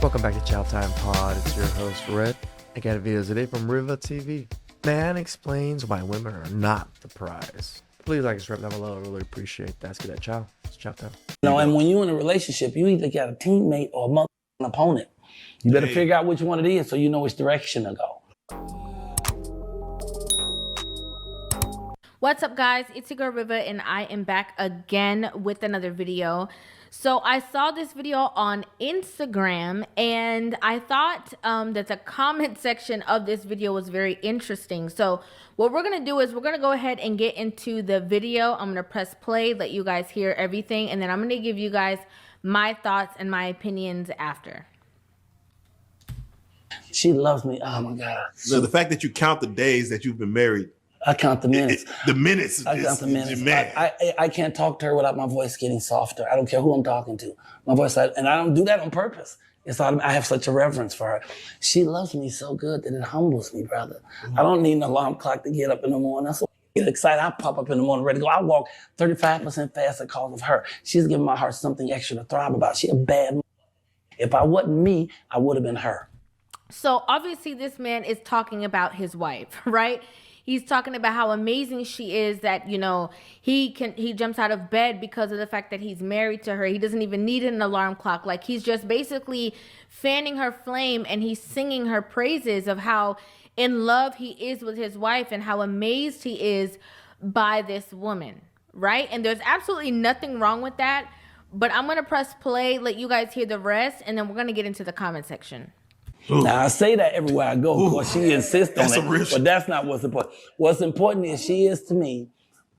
Welcome back to TheChowTimePod. It's your host, Red. I got a video today from Riva TV. Man explains why women are not the prize. Please like and subscribe down below. I really appreciate that. Let's get that chow. It's chow time. And when you're in a relationship, you either got a teammate or a motherfucking opponent. You better figure out which one it is so you know which direction to go. What's up, guys? It's your girl Riva, and I am back again with another video. So I saw this video on Instagram, and I thought that the comment section of this video was very interesting. So what we're gonna do is we're gonna go ahead and get into the video. I'm gonna press play, let you guys hear everything, and then I'm gonna give you guys my thoughts and my opinions after. She loves me. Oh my God. So the fact that you count the days that you've been married. I count the minutes. The minutes. I count the minutes. I can't talk to her without my voice getting softer. I don't care who I'm talking to. My voice, and I don't do that on purpose. I have such a reverence for her. She loves me so good that it humbles me, brother. I don't need an alarm clock to get up in the morning. That's why I get excited. I pop up in the morning ready to go. I walk 35% faster because of her. She's giving my heart something extra to thrive about. She a bad. If I wasn't me, I would have been her. So obviously this man is talking about his wife, right? He's talking about how amazing she is, that, you know, he jumps out of bed because of the fact that he's married to her. He doesn't even need an alarm clock. Like, he's just basically fanning her flame, and he's singing her praises of how in love he is with his wife and how amazed he is by this woman, right? And there's absolutely nothing wrong with that. But I'm going to press play, let you guys hear the rest, and then we're going to get into the comment section. Now, I say that everywhere I go because she insists on it, but that's not what's important. What's important is she is to me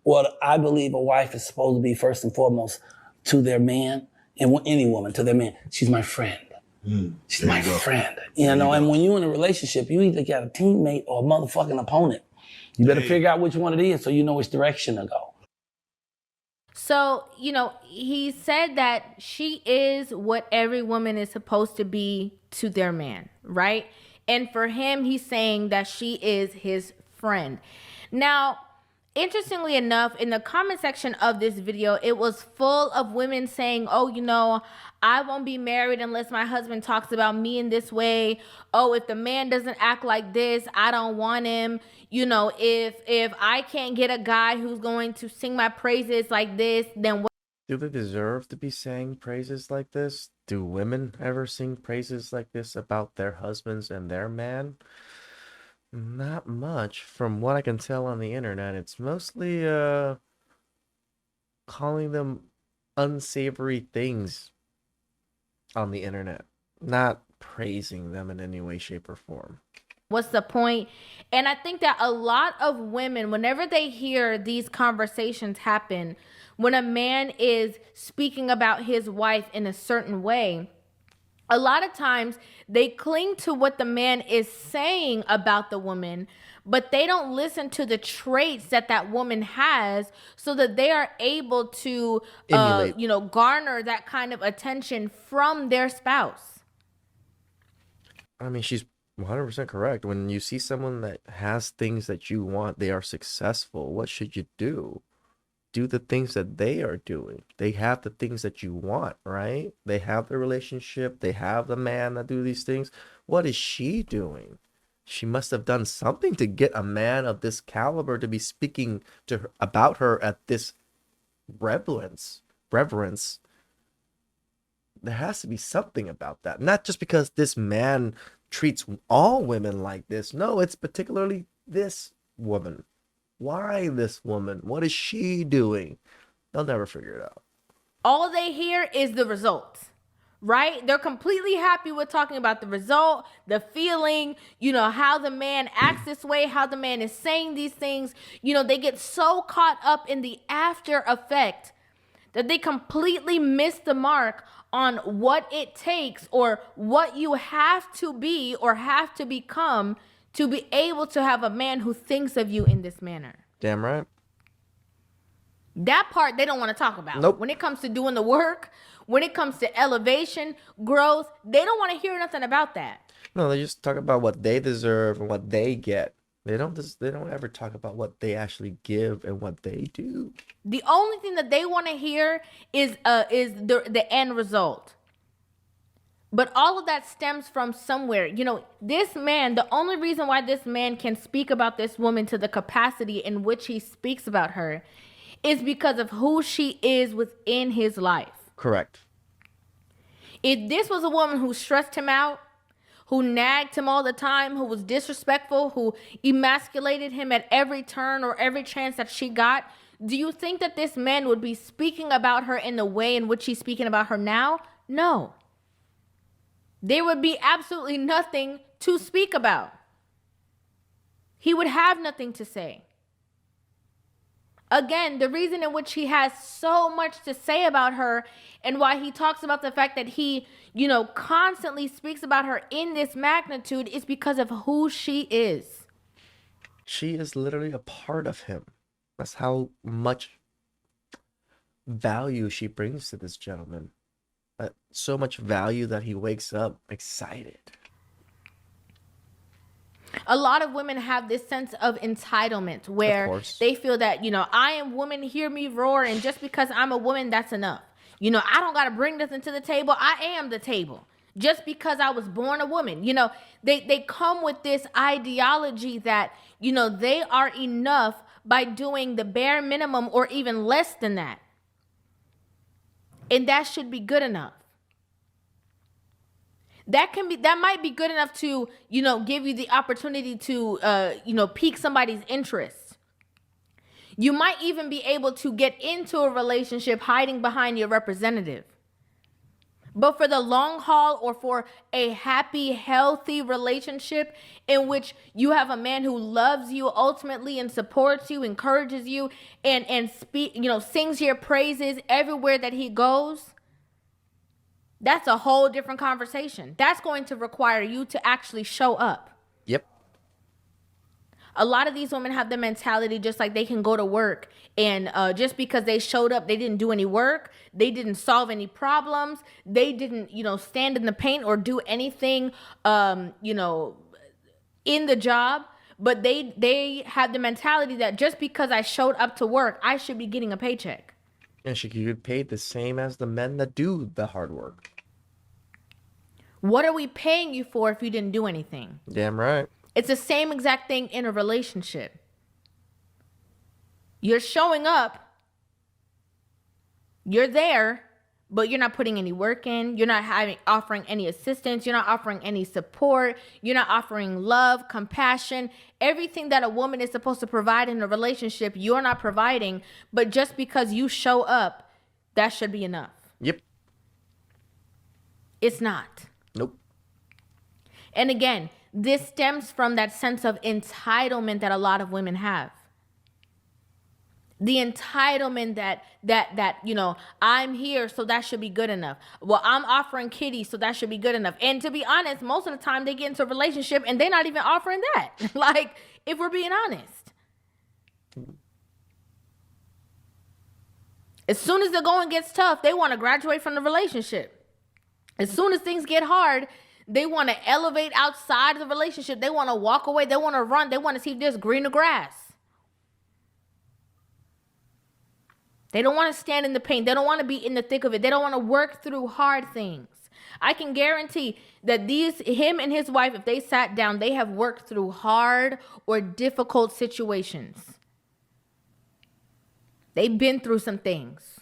what I believe a wife is supposed to be first and foremost to their man, and any woman to their man. She's my friend. She's my friend. You know, and when you're in a relationship, you either got a teammate or a motherfucking opponent. You better figure out which one it is so you know which direction to go. So, you know, he said that she is what every woman is supposed to be to their man, right? And for him, he's saying that she is his friend. Now, interestingly enough, in the comment section of this video, it was full of women saying, oh, you know, I won't be married unless my husband talks about me in this way. Oh, if the man doesn't act like this, I don't want him. You know, if I can't get a guy who's going to sing my praises like this, then what? Do they deserve to be saying praises like this? Do women ever sing praises like this about their husbands and their man? Not much. From what I can tell on the internet, it's mostly calling them unsavory things on the internet, not praising them in any way, shape, or form. What's the point? And I think that a lot of women, whenever they hear these conversations happen, when a man is speaking about his wife in a certain way, a lot of times they cling to what the man is saying about the woman, but they don't listen to the traits that that woman has so that they are able to, you know, garner that kind of attention from their spouse. I mean, she's 100% correct. When you see someone that has things that you want, they are successful, what should you do? Do the things that they are doing. They have the things that you want, right? They have the relationship. They have the man that do these things. What is she doing? She must have done something to get a man of this caliber to be speaking to her, about her at this reverence. There has to be something about that. Not just because this man treats all women like this. No, it's particularly this woman. Why this woman? What is she doing? They'll never figure it out. All they hear is the results, right? They're completely happy with talking about the result, the feeling, you know, how the man acts this way, how the man is saying these things. You know, they get so caught up in the after effect that they completely miss the mark on what it takes or what you have to be or have to become to be able to have a man who thinks of you in this manner. Damn right. That part they don't want to talk about. Nope. When it comes to doing the work, when it comes to elevation, growth, they don't want to hear nothing about that. No, they just talk about what they deserve and what they get. They don't ever talk about what they actually give and what they do. The only thing that they want to hear is the end result. But all of that stems from somewhere. This man, the only reason why this man can speak about this woman to the capacity in which he speaks about her is because of who she is within his life. Correct. If this was a woman who stressed him out, who nagged him all the time, who was disrespectful, who emasculated him at every turn or every chance that she got, do you think that this man would be speaking about her in the way in which he's speaking about her now? No. There would be absolutely nothing to speak about. He would have nothing to say. Again, the reason in which he has so much to say about her and why he talks about the fact that he, constantly speaks about her in this magnitude is because of who she is. She is literally a part of him. That's how much value she brings to this gentleman. So much value that he wakes up excited. A lot of women have this sense of entitlement where they feel that, I am woman, hear me roar, and just because I'm a woman, that's enough. I don't got to bring nothing to the table. I am the table. Just because I was born a woman. They come with this ideology that, they are enough by doing the bare minimum or even less than that. And that should be good enough. That might be good enough to, give you the opportunity to, pique somebody's interest. You might even be able to get into a relationship hiding behind your representative. But for the long haul or for a happy, healthy relationship in which you have a man who loves you ultimately and supports you, encourages you, and sings your praises everywhere that he goes, that's a whole different conversation. That's going to require you to actually show up. Yep. A lot of these women have the mentality just like they can go to work and just because they showed up, they didn't do any work. They didn't solve any problems. They didn't, stand in the paint or do anything, in the job. But they have the mentality that just because I showed up to work, I should be getting a paycheck. And she could get paid the same as the men that do the hard work. What are we paying you for if you didn't do anything? Damn right. It's the same exact thing in a relationship. You're showing up, you're there, but you're not putting any work in. You're not offering any assistance. You're not offering any support. You're not offering love, compassion, everything that a woman is supposed to provide in a relationship, you're not providing. But just because you show up, that should be enough. Yep. It's not. Nope. And again, this stems from that sense of entitlement that a lot of women have. The entitlement that I'm here, so that should be good enough. Well, I'm offering kitty, so that should be good enough. And to be honest, most of the time they get into a relationship and they're not even offering that. Like, if we're being honest. As soon as the going gets tough, they want to graduate from the relationship. As soon as things get hard, they want to elevate outside of the relationship. They want to walk away. They want to run. They want to see if there's greener grass. They don't want to stand in the pain. They don't want to be in the thick of it. They don't want to work through hard things. I can guarantee that him and his wife, if they sat down, they have worked through hard or difficult situations. They've been through some things.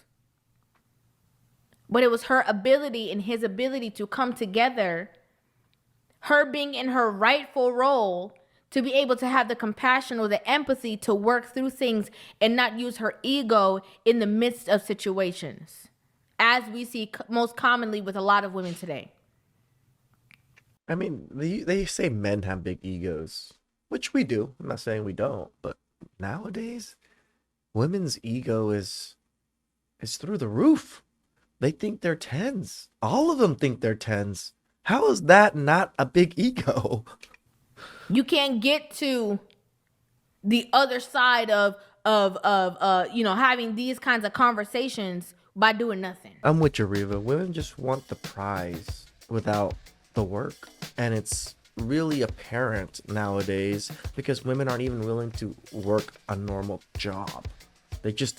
But it was her ability and his ability to come together, her being in her rightful role, to be able to have the compassion or the empathy to work through things and not use her ego in the midst of situations, as we see most commonly with a lot of women today. I mean, they say men have big egos, which we do. I'm not saying we don't, but nowadays, women's ego is through the roof. They think they're 10s. All of them think they're 10s. How is that not a big ego? You can't get to the other side of having these kinds of conversations by doing nothing. I'm with you, Riva. Women just want the prize without the work. And it's really apparent nowadays because women aren't even willing to work a normal job. They just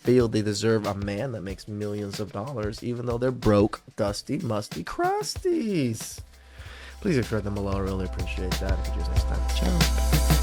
feel they deserve a man that makes millions of dollars, even though they're broke, dusty, musty crusties. Please refer them below. I really appreciate that. If you next time. Ciao.